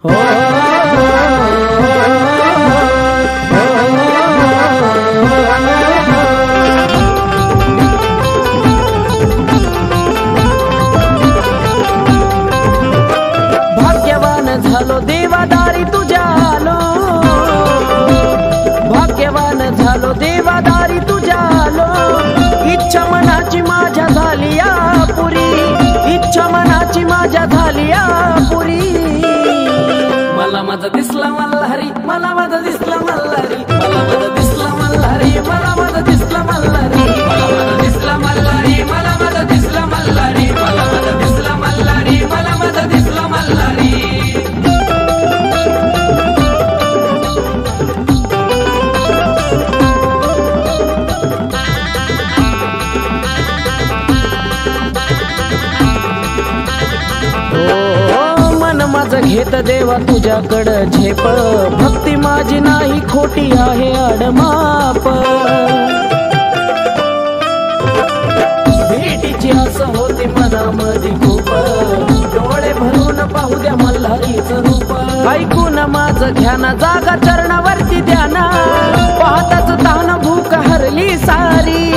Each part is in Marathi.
भाग्यवान झालो देवादारी तुझ्या आलो, भाग्यवान झालो देवादारी तुझ्या आलो। इच्छा मनाची माझ्या झाली या पुरी, इच्छा मनाची माझ्या झाली या पुरी। मला माझा दिसला मल्हारी, मला माझा दिसला मल्हारी, मला माझा दिसला मल्हारी, मला माझा दिसला मल्हारी, मला माझा दिसला मल्हारी, मला माझा दिसला मल्हारी, मला माझा दिसला मल्हारी, मला माझा दिसला मल्हारी। माझं घेत देवा तुझ्याकडं झेप, भक्ती माझी नाही खोटी आहे अडमाप। भेटीची असं होती मनामध्ये खूप, डोळे भरून पाहू द्या मल्हारीचं रूप। ऐकून माझं ध्यान जागा चरणावरती ध्यान, पाहताच तान भूक हरली सारी,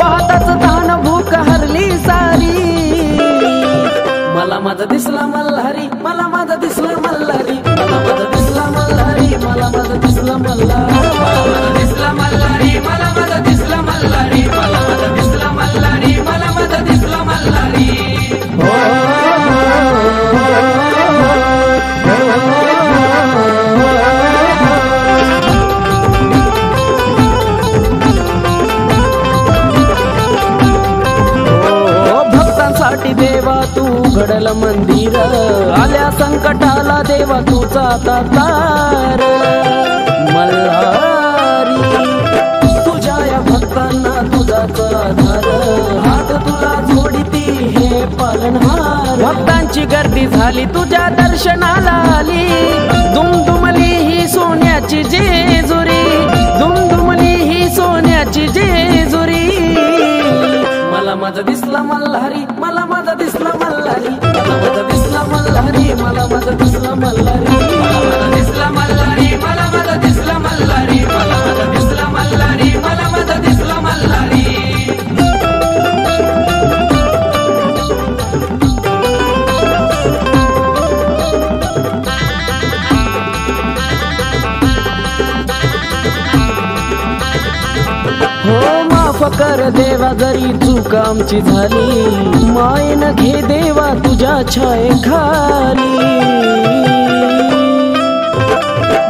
पाहताच तान भूक हरली सारी। मला माझा दिसला मल्हारी, मला माझा दिसला मल्हारी, मला माझा दिसला मल्हारी, मला माझा दिसला मल्हारी, मला माझा दिसला मल्हारी, मला माझा दिसला मल्हारी, मला माझा दिसला मल्हारी, मला माझा दिसला मल्हारी। भक्तांसाठी देवा तू घडल मंदिर, आल्या संकटाला देवा तुझा तार। मल्हारी तुझ्या या भक्तांना तुझाच आधार, हात तुला जोडती हे पालनहार। भक्तांची गर्दी झाली तुझ्या दर्शनाला आली, दुमदुमली ही सोन्याची जेजुरी, दुमदुमली ही सोन्याची जेजुरी। मला माझा दिसला मल्हारी, मला माझा दिसला मल्हारी, मला माझा दिसला मल्हारी, मला माझा दिसला मल्हारी, मला माझा दिसला मल्हारी, मला माझा दिसला मल्हारी, मला माझा दिसला मल्हारी, मला माझा दिसला मल्हारी। माफ कर देवा जरी चूक आमची झाली, मायेन घे देवा तुझ्या छायेखाली।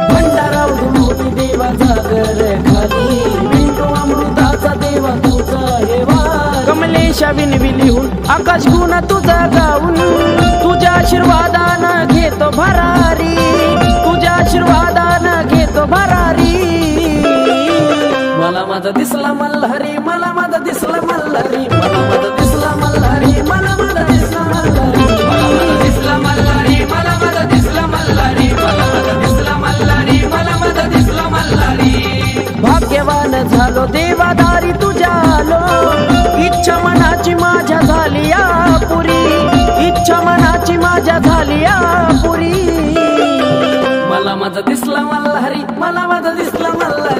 भंडारा उडून देवा जागर खाली, पिंटू अमृताचा देवा तुझा हेवा। कमलेशा विनविलीहून आकाश गुण तुझा गाऊन, तुझ्या आशीर्वादानं घेतो भरारी, तुझ्या आशीर्वादानं घेतो भरारी। मला माझा दिसला मल्हारी, मला माझा दिसला मल्हारी, मला माझा दिसला मल्हारी, मला माझा दिसला मल्हारी, मला माझा दिसला मल्हारी, मला माझा दिसला मल्हारी, मला माझा दिसला मल्हारी, मला माझा दिसला मल्हारी। भाग्यवान झालो देवादारी तुझ्या आलो, इच्छा मनाची माझ्या झाली या पुरी, इच्छा मनाची माझ्या झाली या पुरी। मला माझा दिसला मल्हारी, मला माझा दिसला मल्हारी।